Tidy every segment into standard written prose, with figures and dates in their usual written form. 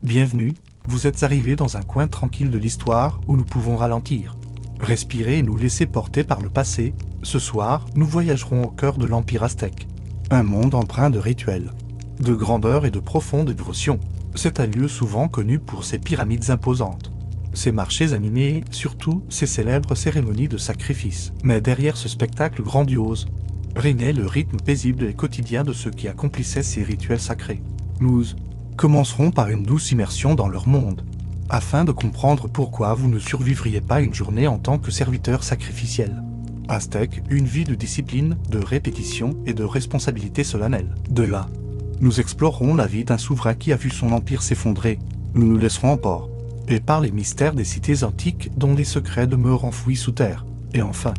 Bienvenue, vous êtes arrivé dans un coin tranquille de l'histoire où nous pouvons ralentir, respirer et nous laisser porter par le passé. Ce soir, nous voyagerons au cœur de l'Empire aztèque. Un monde empreint de rituels, de grandeur et de profonde dévotion. C'est un lieu souvent connu pour ses pyramides imposantes, ses marchés animés et, surtout, ses célèbres cérémonies de sacrifice. Mais derrière ce spectacle grandiose, régnait le rythme paisible et quotidien de ceux qui accomplissaient ces rituels sacrés. Nous commencerons par une douce immersion dans leur monde, afin de comprendre pourquoi vous ne survivriez pas une journée en tant que serviteur sacrificiel. Aztèque, une vie de discipline, de répétition et de responsabilité solennelle. De là, nous explorerons la vie d'un souverain qui a vu son empire s'effondrer. Nous nous laisserons emporter et par les mystères des cités antiques dont les secrets demeurent enfouis sous terre. Et enfin,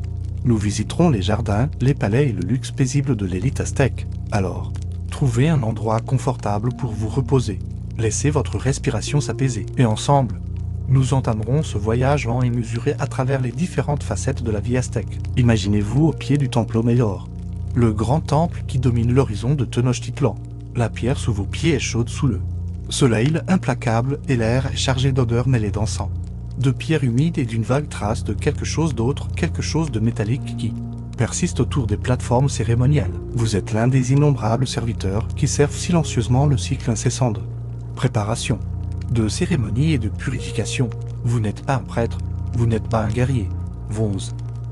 nous visiterons les jardins, les palais et le luxe paisible de l'élite aztèque. Alors, trouvez un endroit confortable pour vous reposer. Laissez votre respiration s'apaiser. Et ensemble, nous entamerons ce voyage lent et mesuré à travers les différentes facettes de la vie aztèque. Imaginez-vous au pied du Templo Mayor, le grand temple qui domine l'horizon de Tenochtitlan. La pierre sous vos pieds est chaude sous le soleil implacable et l'air est chargé d'odeurs mêlées d'encens, de pierres humides et d'une vague trace de quelque chose d'autre, quelque chose de métallique qui persiste autour des plateformes cérémonielles. Vous êtes l'un des innombrables serviteurs qui servent silencieusement le cycle incessant de préparation, de cérémonie et de purification. Vous n'êtes pas un prêtre, vous n'êtes pas un guerrier. Vos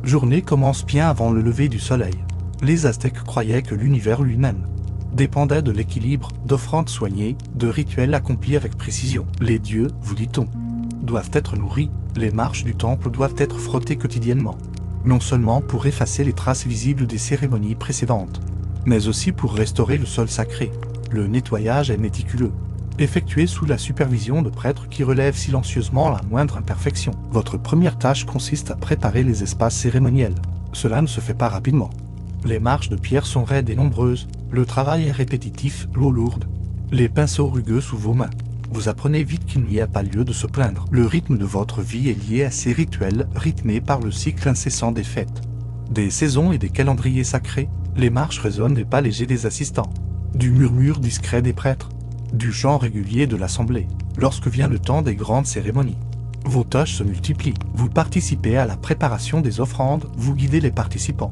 journées commencent bien avant le lever du soleil. Les Aztèques croyaient que l'univers lui-même dépendait de l'équilibre, d'offrandes soignées, de rituels accomplis avec précision. Les dieux, vous dit-on, doivent être nourris, les marches du temple doivent être frottées quotidiennement, non seulement pour effacer les traces visibles des cérémonies précédentes, mais aussi pour restaurer le sol sacré. Le nettoyage est méticuleux, effectué sous la supervision de prêtres qui relèvent silencieusement la moindre imperfection. Votre première tâche consiste à préparer les espaces cérémoniels. Cela ne se fait pas rapidement. Les marches de pierre sont raides et nombreuses, le travail est répétitif, l'eau lourde, les pinceaux rugueux sous vos mains. Vous apprenez vite qu'il n'y a pas lieu de se plaindre. Le rythme de votre vie est lié à ces rituels rythmés par le cycle incessant des fêtes, des saisons et des calendriers sacrés. Les marches résonnent des pas légers des assistants, du murmure discret des prêtres, du chant régulier de l'assemblée. Lorsque vient le temps des grandes cérémonies, vos tâches se multiplient. Vous participez à la préparation des offrandes, vous guidez les participants,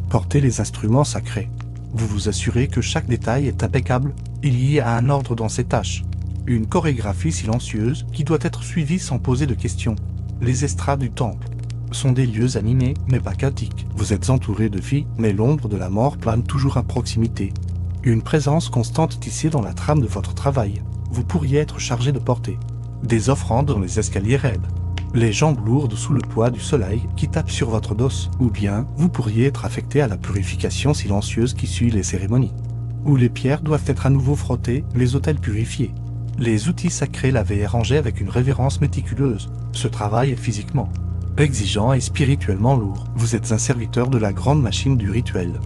portez les instruments sacrés. Vous vous assurez que chaque détail est impeccable. Il y a un ordre dans ces tâches, une chorégraphie silencieuse qui doit être suivie sans poser de questions. Les estrades du temple sont des lieux animés mais pas chaotiques. Vous êtes entouré de vie, mais l'ombre de la mort plane toujours à proximité. Une présence constante tissée dans la trame de votre travail. Vous pourriez être chargé de porter des offrandes dans les escaliers raides, les jambes lourdes sous le poids du soleil qui tape sur votre dos, ou bien vous pourriez être affecté à la purification silencieuse qui suit les cérémonies, où les pierres doivent être à nouveau frottées, les autels purifiés, les outils sacrés lavés et rangés avec une révérence méticuleuse. Ce travail est physiquement exigeant et spirituellement lourd. Vous êtes un serviteur de la grande machine du rituel.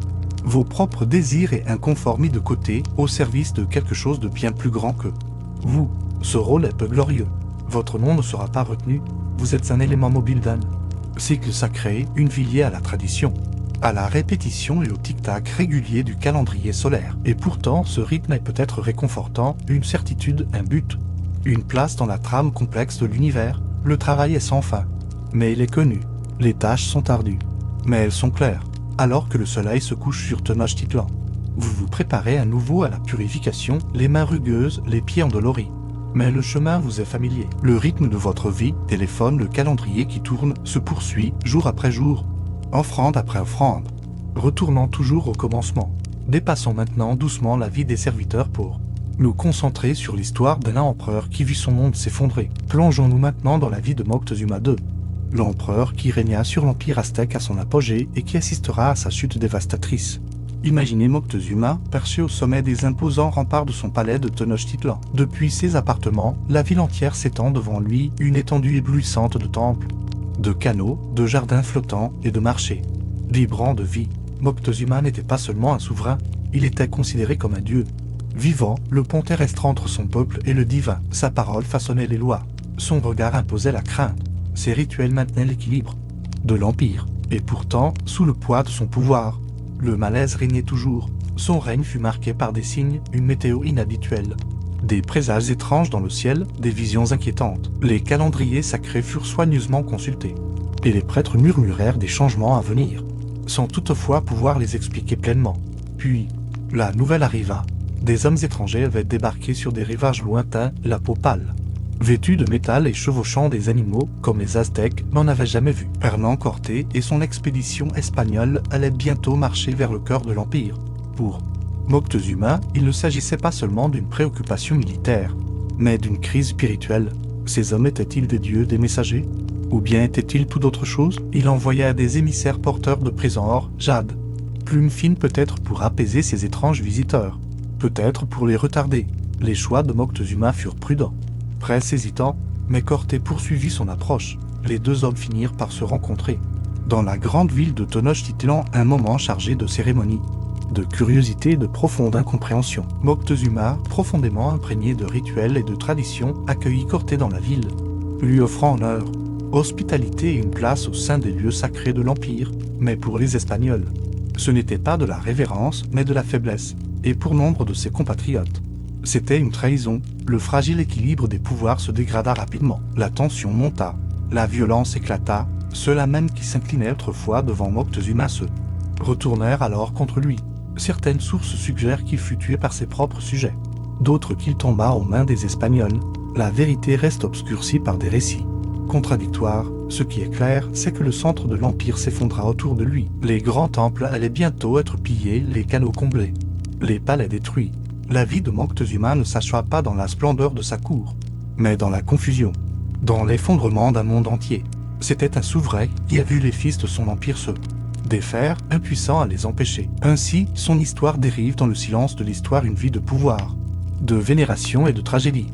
Vos propres désirs et inconforts mis de côté au service de quelque chose de bien plus grand que vous. Ce rôle est peu glorieux. Votre nom ne sera pas retenu. Vous êtes un élément mobile d'un cycle sacré, une vie liée à la tradition, à la répétition et au tic-tac régulier du calendrier solaire. Et pourtant, ce rythme est peut-être réconfortant, une certitude, un but, une place dans la trame complexe de l'univers. Le travail est sans fin, mais il est connu. Les tâches sont ardues, mais elles sont claires. Alors que le soleil se couche sur Tenochtitlan, vous vous préparez à nouveau à la purification, les mains rugueuses, les pieds endoloris. Mais le chemin vous est familier. Le rythme de votre vie, téléphone, le calendrier qui tourne, se poursuit, jour après jour, offrande après offrande, retournant toujours au commencement. Dépassons maintenant doucement la vie des serviteurs pour nous concentrer sur l'histoire d'un empereur qui vit son monde s'effondrer. Plongeons-nous maintenant dans la vie de Moctezuma II, l'empereur qui régna sur l'empire aztèque à son apogée et qui assistera à sa chute dévastatrice. Imaginez Moctezuma perché au sommet des imposants remparts de son palais de Tenochtitlan. Depuis ses appartements, la ville entière s'étend devant lui, une étendue éblouissante de temples, de canaux, de jardins flottants et de marchés, vibrant de vie. Moctezuma n'était pas seulement un souverain, il était considéré comme un dieu vivant, le pont terrestre entre son peuple et le divin. Sa parole façonnait les lois, son regard imposait la crainte, ses rituels maintenaient l'équilibre de l'empire. Et pourtant, sous le poids de son pouvoir, le malaise régnait toujours. Son règne fut marqué par des signes, une météo inhabituelle, Des présages étranges dans le ciel, des visions inquiétantes. Les calendriers sacrés furent soigneusement consultés. Et les prêtres murmurèrent des changements à venir, sans toutefois pouvoir les expliquer pleinement. Puis, la nouvelle arriva. Des hommes étrangers avaient débarqué sur des rivages lointains, la peau pâle, vêtus de métal et chevauchant des animaux comme les Aztèques n'en avaient jamais vu. Hernán Cortés et son expédition espagnole allaient bientôt marcher vers le cœur de l'Empire. Pour Moctezuma, il ne s'agissait pas seulement d'une préoccupation militaire, mais d'une crise spirituelle. Ces hommes étaient-ils des dieux, des messagers? Ou bien étaient-ils tout autre chose? Il envoya des émissaires porteurs de présents or, jade, plumes fines peut-être pour apaiser ces étranges visiteurs, peut-être pour les retarder. Les choix de Moctezuma furent prudents. Presse hésitant, mais Cortés poursuivit son approche. Les deux hommes finirent par se rencontrer dans la grande ville de Tenochtitlan, un moment chargé de cérémonies, de curiosité et de profonde incompréhension. Moctezuma, profondément imprégné de rituels et de traditions, accueillit Cortés dans la ville, lui offrant honneur, hospitalité et une place au sein des lieux sacrés de l'Empire. Mais pour les Espagnols, ce n'était pas de la révérence, mais de la faiblesse, et pour nombre de ses compatriotes, c'était une trahison. Le fragile équilibre des pouvoirs se dégrada rapidement. La tension monta, la violence éclata. Ceux-là même qui s'inclinaient autrefois devant Moctezuma se retournèrent alors contre lui. Certaines sources suggèrent qu'il fut tué par ses propres sujets, d'autres qu'il tomba aux mains des Espagnols. La vérité reste obscurcie par des récits contradictoires. Ce qui est clair, c'est que le centre de l'Empire s'effondra autour de lui. Les grands temples allaient bientôt être pillés, les canaux comblés, les palais détruits. La vie de Moctezuma ne s'acheva pas dans la splendeur de sa cour, mais dans la confusion, dans l'effondrement d'un monde entier. C'était un souverain qui a vu les fils de son empire se défaire, impuissant à les empêcher. Ainsi, son histoire dérive dans le silence de l'histoire, une vie de pouvoir, de vénération et de tragédie,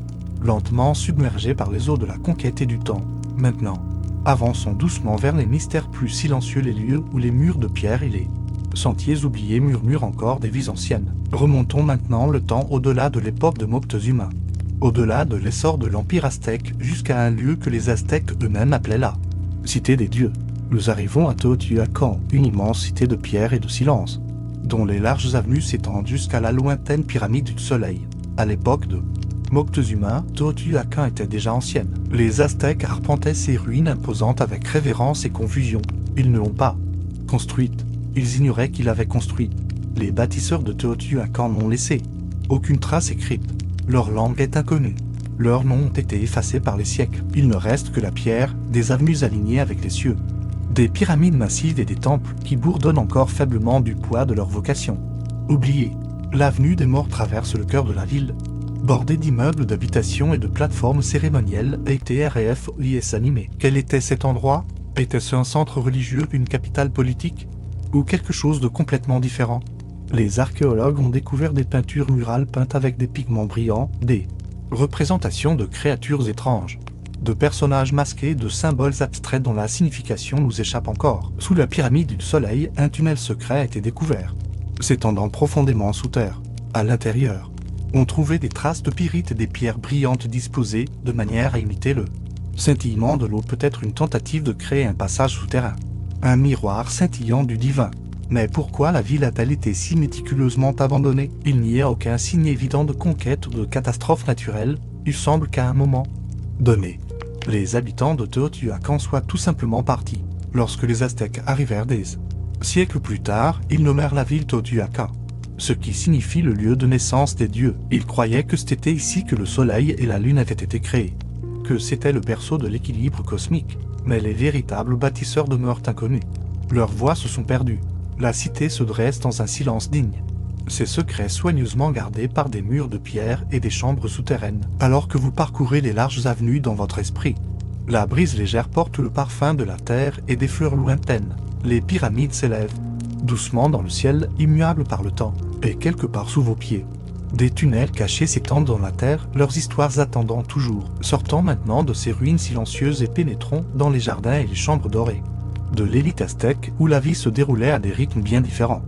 lentement submergée par les eaux de la conquête et du temps. Maintenant, avançons doucement vers les mystères plus silencieux, les lieux où les murs de pierre et les sentiers oubliés murmurent encore des vies anciennes. Remontons maintenant le temps au-delà de l'époque de Moctezuma, au-delà de l'essor de l'Empire aztèque, jusqu'à un lieu que les Aztèques eux-mêmes appelaient la Cité des Dieux. Nous arrivons à Teotihuacan, une immense cité de pierre et de silence, dont les larges avenues s'étendent jusqu'à la lointaine pyramide du Soleil. À l'époque de Moctezuma, Teotihuacan était déjà ancienne. Les Aztèques arpentaient ces ruines imposantes avec révérence et confusion. Ils ne l'ont pas construite. Ils ignoraient qu'il avait construit. Les bâtisseurs de Teotihuacan n'ont laissé aucune trace écrite. Leur langue est inconnue. Leurs noms ont été effacés par les siècles. Il ne reste que la pierre, des avenues alignées avec les cieux, des pyramides massives et des temples qui bourdonnent encore faiblement du poids de leur vocation. Oubliée, l'avenue des morts traverse le cœur de la ville, bordée d'immeubles d'habitation et de plateformes cérémonielles et TRF animées. Quel était cet endroit? Était-ce un centre religieux, une capitale politique, ou quelque chose de complètement différent? Les archéologues ont découvert des peintures murales peintes avec des pigments brillants, des représentations de créatures étranges, de personnages masqués, de symboles abstraits dont la signification nous échappe encore. Sous la pyramide du Soleil, un tunnel secret a été découvert, s'étendant profondément sous terre. À l'intérieur, on trouvait des traces de pyrite et des pierres brillantes disposées de manière à imiter le scintillement de l'eau, peut-être une tentative de créer un passage souterrain, un miroir scintillant du divin. Mais pourquoi la ville a-t-elle été si méticuleusement abandonnée? Il n'y a aucun signe évident de conquête ou de catastrophe naturelle. Il semble qu'à un moment donné, les habitants de Teotihuacan soient tout simplement partis. Lorsque les Aztèques arrivèrent des siècles plus tard, ils nommèrent la ville Teotihuacan, ce qui signifie le lieu de naissance des dieux. Ils croyaient que c'était ici que le soleil et la lune avaient été créés, que c'était le berceau de l'équilibre cosmique. Mais les véritables bâtisseurs demeurent inconnus. Leurs voix se sont perdues. La cité se dresse dans un silence digne, ses secrets soigneusement gardés par des murs de pierre et des chambres souterraines. Alors que vous parcourez les larges avenues dans votre esprit, la brise légère porte le parfum de la terre et des fleurs lointaines. Les pyramides s'élèvent doucement dans le ciel, immuables par le temps, et quelque part sous vos pieds, des tunnels cachés s'étendent dans la terre, leurs histoires attendant toujours. Sortons maintenant de ces ruines silencieuses et pénétrons dans les jardins et les chambres dorées de l'élite aztèque, où la vie se déroulait à des rythmes bien différents.